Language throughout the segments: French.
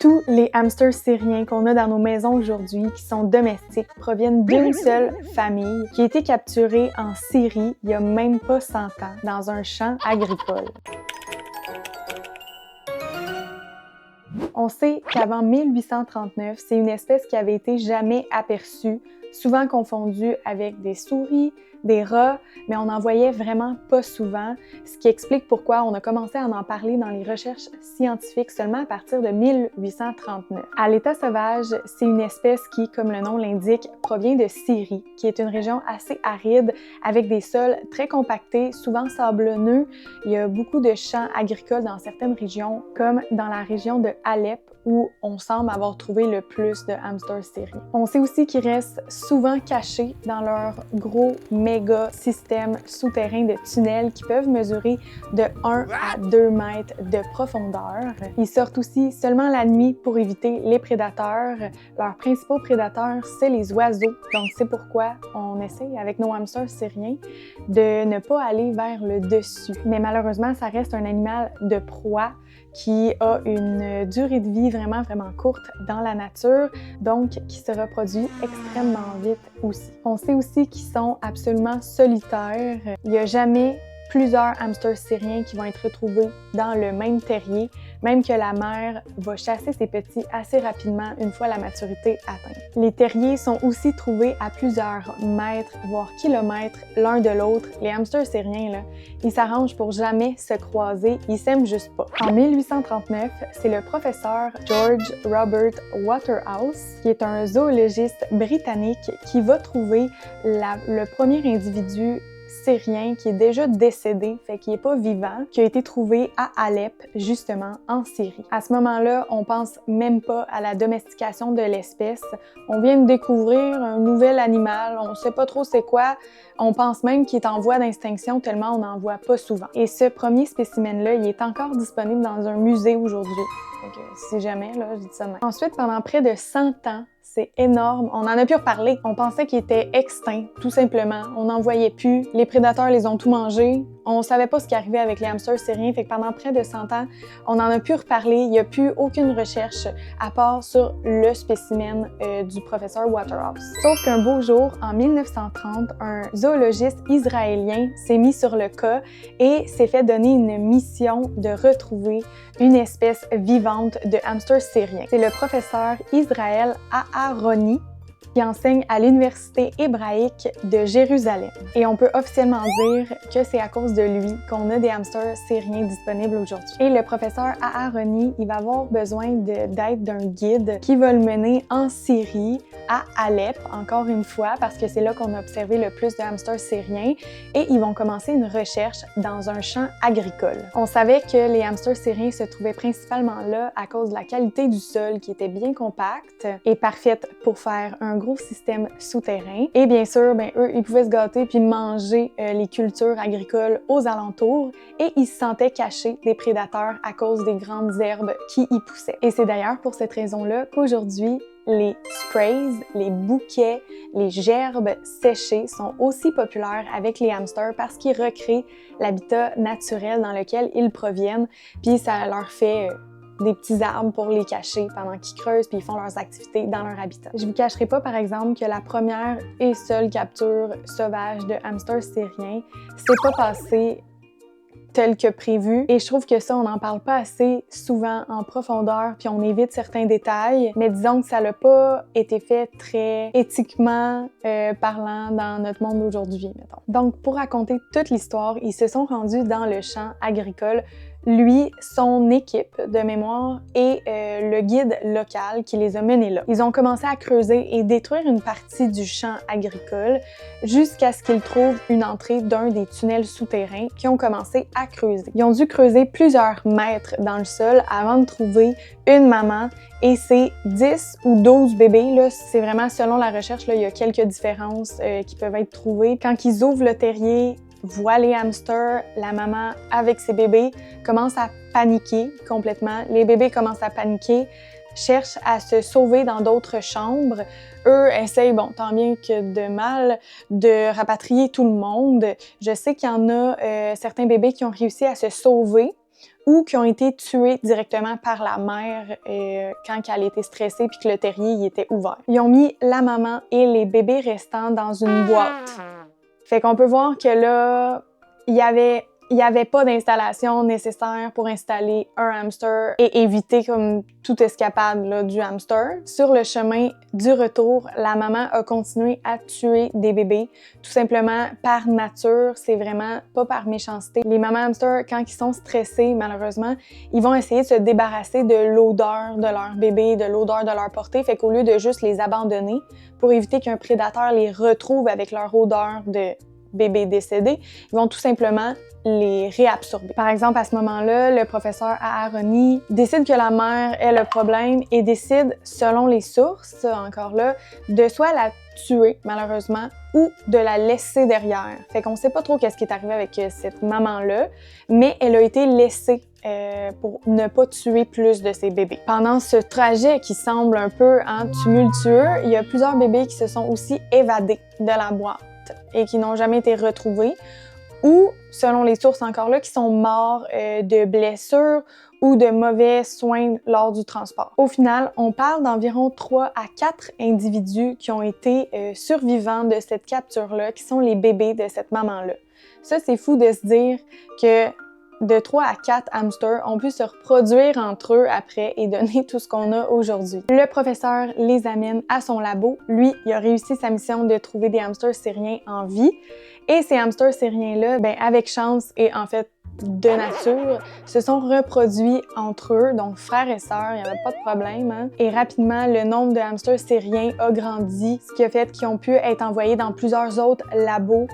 Tous les hamsters syriens qu'on a dans nos maisons aujourd'hui, qui sont domestiques, proviennent d'une seule famille qui a été capturée en Syrie il y a même pas 100 ans, dans un champ agricole. On sait qu'avant 1839, c'est une espèce qui avait été jamais aperçue, souvent confondue avec des souris, des rats, mais on n'en voyait vraiment pas souvent, ce qui explique pourquoi on a commencé à en parler dans les recherches scientifiques seulement à partir de 1839. À l'état sauvage, c'est une espèce qui, comme le nom l'indique, provient de Syrie, qui est une région assez aride avec des sols très compactés, souvent sablonneux. Il y a beaucoup de champs agricoles dans certaines régions, comme dans la région de Alep, où on semble avoir trouvé le plus de hamsters syriens. On sait aussi qu'ils restent souvent cachés dans leur gros méga système souterrain de tunnels qui peuvent mesurer de 1 à 2 mètres de profondeur. Ils sortent aussi seulement la nuit pour éviter les prédateurs. Leurs principaux prédateurs, c'est les oiseaux. Donc c'est pourquoi on essaye avec nos hamsters syriens de ne pas aller vers le dessus. Mais malheureusement, ça reste un animal de proie qui a une durée de vie vraiment courte dans la nature, donc qui se reproduit extrêmement vite aussi. On sait aussi qu'ils sont absolument solitaires. Il n'y a jamais plusieurs hamsters syriens qui vont être retrouvés dans le même terrier, même que la mère va chasser ses petits assez rapidement une fois la maturité atteinte. Les terriers sont aussi trouvés à plusieurs mètres, voire kilomètres l'un de l'autre. Les hamsters syriens, là, ils s'arrangent pour jamais se croiser, ils s'aiment juste pas. En 1839, c'est le professeur George Robert Waterhouse, qui est un zoologiste britannique, qui va trouver le premier individu syrien qui est déjà décédé, fait qu'il n'est pas vivant, qui a été trouvé à Alep, justement, en Syrie. À ce moment-là, on pense même pas à la domestication de l'espèce. On vient de découvrir un nouvel animal, on sait pas trop c'est quoi, on pense même qu'il est en voie d'extinction tellement on n'en voit pas souvent. Et ce premier spécimen-là, il est encore disponible dans un musée aujourd'hui. Fait que si jamais, là, je dis ça de même. Ensuite, pendant près de 100 ans, c'est énorme. On en a pu reparler. On pensait qu'il était extinct, tout simplement. On n'en voyait plus. Les prédateurs les ont tout mangés. On savait pas ce qui arrivait avec les hamsters syriens. Fait que pendant près de 100 ans, on en a pu reparler. Il n'y a plus aucune recherche à part sur le spécimen du professeur Waterhouse. Sauf qu'un beau jour, en 1930, un zoologiste israélien s'est mis sur le cas et s'est fait donner une mission de retrouver une espèce vivante de hamsters syriens. C'est le professeur Israël Aharoni qui enseigne à l'Université hébraïque de Jérusalem. Et on peut officiellement dire que c'est à cause de lui qu'on a des hamsters syriens disponibles aujourd'hui. Et le professeur Aharoni, il va avoir besoin d'aide d'un guide qui va le mener en Syrie, à Alep, encore une fois, parce que c'est là qu'on a observé le plus de hamsters syriens, et ils vont commencer une recherche dans un champ agricole. On savait que les hamsters syriens se trouvaient principalement là à cause de la qualité du sol qui était bien compacte et parfaite pour faire un gros système souterrain. Et bien sûr, eux, ils pouvaient se gâter puis manger les cultures agricoles aux alentours et ils se sentaient cachés des prédateurs à cause des grandes herbes qui y poussaient. Et c'est d'ailleurs pour cette raison-là qu'aujourd'hui, les sprays, les bouquets, les gerbes séchées sont aussi populaires avec les hamsters parce qu'ils recréent l'habitat naturel dans lequel ils proviennent, puis ça leur fait des petits arbres pour les cacher pendant qu'ils creusent puis ils font leurs activités dans leur habitat. Je vous cacherai pas, par exemple, que la première et seule capture sauvage de hamsters syriens s'est pas passée tel que prévu. Et je trouve que ça, on n'en parle pas assez souvent en profondeur, puis on évite certains détails. Mais disons que ça n'a pas été fait très éthiquement parlant dans notre monde d'aujourd'hui, mettons. Donc, pour raconter toute l'histoire, ils se sont rendus dans le champ agricole. Lui, son équipe de mémoire et le guide local qui les a menés là. Ils ont commencé à creuser et détruire une partie du champ agricole jusqu'à ce qu'ils trouvent une entrée d'un des tunnels souterrains qui ont commencé à creuser. Ils ont dû creuser plusieurs mètres dans le sol avant de trouver une maman et ses 10 ou 12 bébés. Là, c'est vraiment selon la recherche, là, il y a quelques différences qui peuvent être trouvées. Quand ils ouvrent le terrier, voit les hamsters, la maman avec ses bébés commence à paniquer complètement. Les bébés commencent à paniquer, cherchent à se sauver dans d'autres chambres. Eux essayent, bon, tant bien que de mal, de rapatrier tout le monde. Je sais qu'il y en a certains bébés qui ont réussi à se sauver. ou qui ont été tués directement par la mère quand elle était stressée puis que le terrier y était ouvert. Ils ont mis la maman et les bébés restants dans une boîte. Fait qu'on peut voir que là, il y avait pas d'installation nécessaire pour installer un hamster et éviter comme toute escapade là, du hamster. Sur le chemin du retour, la maman a continué à tuer des bébés, tout simplement par nature, c'est vraiment pas par méchanceté. Les mamans hamsters, quand ils sont stressés, malheureusement, ils vont essayer de se débarrasser de l'odeur de leur bébé, de l'odeur de leur portée, fait qu'au lieu de juste les abandonner pour éviter qu'un prédateur les retrouve avec leur odeur de bébé décédé, ils vont tout simplement les réabsorber. Par exemple, à ce moment-là, le professeur Aharoni décide que la mère est le problème et décide, selon les sources, encore là, de soit la tuer, malheureusement, ou de la laisser derrière. Fait qu'on sait pas trop qu'est-ce qui est arrivé avec cette maman-là, mais elle a été laissée pour ne pas tuer plus de ses bébés. Pendant ce trajet qui semble un peu tumultueux, il y a plusieurs bébés qui se sont aussi évadés de la boîte et qui n'ont jamais été retrouvés, ou, selon les sources encore là, qui sont morts de blessures ou de mauvais soins lors du transport. Au final, on parle d'environ 3 à 4 individus qui ont été survivants de cette capture-là, qui sont les bébés de cette maman-là. Ça, c'est fou de se dire que de 3 à 4 hamsters ont pu se reproduire entre eux après et donner tout ce qu'on a aujourd'hui. Le professeur les amène à son labo. Lui, il a réussi sa mission de trouver des hamsters syriens en vie. Et ces hamsters syriens-là, avec chance et en fait de nature, se sont reproduits entre eux, donc frères et sœurs, il n'y avait pas de problème. Hein? Et rapidement, le nombre de hamsters syriens a grandi, ce qui a fait qu'ils ont pu être envoyés dans plusieurs autres labos.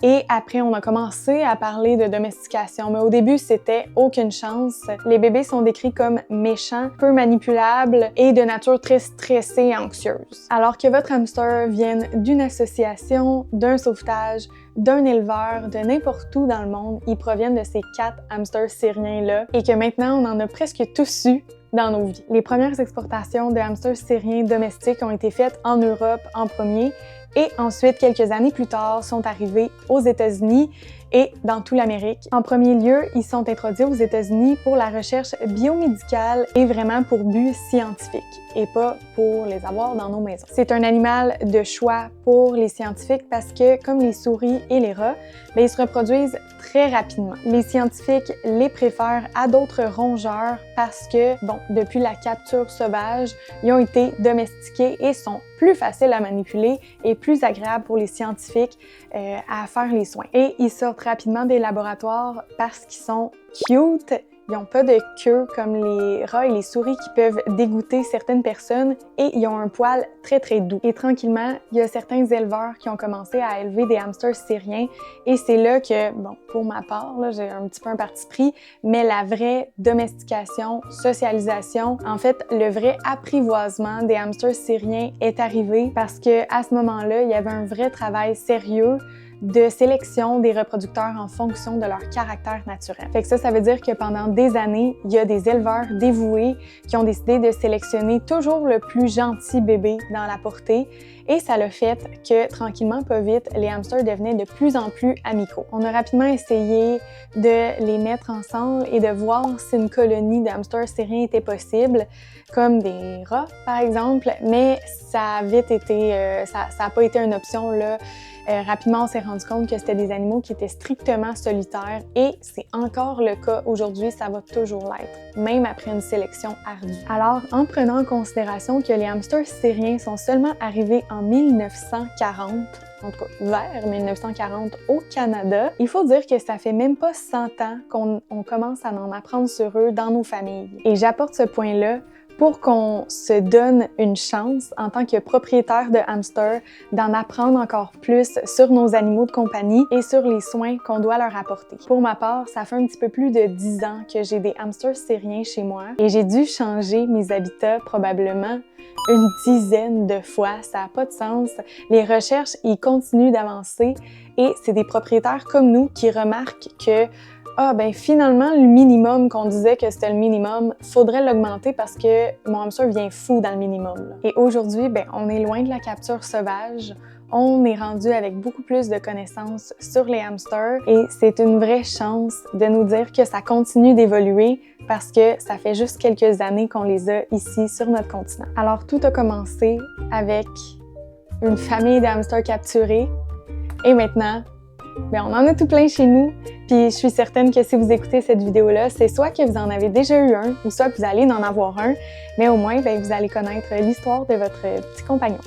Et après, on a commencé à parler de domestication, mais au début, c'était aucune chance. Les bébés sont décrits comme méchants, peu manipulables et de nature très stressée et anxieuse. Alors que votre hamster vienne d'une association, d'un sauvetage, d'un éleveur, de n'importe où dans le monde, ils proviennent de ces 4 hamsters syriens-là et que maintenant, on en a presque tous eu dans nos vies. Les premières exportations de hamsters syriens domestiques ont été faites en Europe en premier et ensuite, quelques années plus tard, sont arrivés aux États-Unis et dans toute l'Amérique. En premier lieu, ils sont introduits aux États-Unis pour la recherche biomédicale et vraiment pour but scientifique et pas pour les avoir dans nos maisons. C'est un animal de choix pour les scientifiques parce que, comme les souris et les rats, ils se reproduisent très rapidement. Les scientifiques les préfèrent à d'autres rongeurs parce que, depuis la capture sauvage, ils ont été domestiqués et sont plus faciles à manipuler et plus agréables pour les scientifiques à faire les soins. Et ils sortent rapidement des laboratoires parce qu'ils sont cute. Ils n'ont pas de queue comme les rats et les souris qui peuvent dégoûter certaines personnes et ils ont un poil très très doux. Et tranquillement, il y a certains éleveurs qui ont commencé à élever des hamsters syriens et c'est là que, pour ma part, là, j'ai un petit peu un parti pris, mais la vraie domestication, socialisation, en fait, le vrai apprivoisement des hamsters syriens est arrivé parce que à ce moment-là, il y avait un vrai travail sérieux de sélection des reproducteurs en fonction de leur caractère naturel. Fait que ça veut dire que pendant des années, il y a des éleveurs dévoués qui ont décidé de sélectionner toujours le plus gentil bébé dans la portée et ça l'a fait que, tranquillement, pas vite, les hamsters devenaient de plus en plus amicaux. On a rapidement essayé de les mettre ensemble et de voir si une colonie de hamsters syriens était possible, comme des rats, par exemple, mais ça a vite été... ça n'a pas été une option, là. Rapidement, on s'est rendu compte que c'était des animaux qui étaient strictement solitaires et c'est encore le cas aujourd'hui, ça va toujours l'être, même après une sélection ardue. Alors, en prenant en considération que les hamsters syriens sont seulement arrivés en 1940, en tout cas vers 1940 au Canada, il faut dire que ça fait même pas 100 ans qu'on commence à en apprendre sur eux dans nos familles. Et j'apporte ce point-là pour qu'on se donne une chance en tant que propriétaire de hamster d'en apprendre encore plus sur nos animaux de compagnie et sur les soins qu'on doit leur apporter. Pour ma part, ça fait un petit peu plus de 10 ans que j'ai des hamsters syriens chez moi et j'ai dû changer mes habitats probablement une dizaine de fois. Ça n'a pas de sens. Les recherches, ils continuent d'avancer et c'est des propriétaires comme nous qui remarquent que finalement, le minimum qu'on disait que c'était le minimum, faudrait l'augmenter parce que mon hamster vient fou dans le minimum. Là. Et aujourd'hui, on est loin de la capture sauvage. on est rendu avec beaucoup plus de connaissances sur les hamsters et c'est une vraie chance de nous dire que ça continue d'évoluer parce que ça fait juste quelques années qu'on les a ici sur notre continent. Alors tout a commencé avec une famille de hamsters capturés et maintenant, bien, on en a tout plein chez nous. Puis je suis certaine que si vous écoutez cette vidéo-là, c'est soit que vous en avez déjà eu un ou soit que vous allez en avoir un, mais au moins, bien, vous allez connaître l'histoire de votre petit compagnon.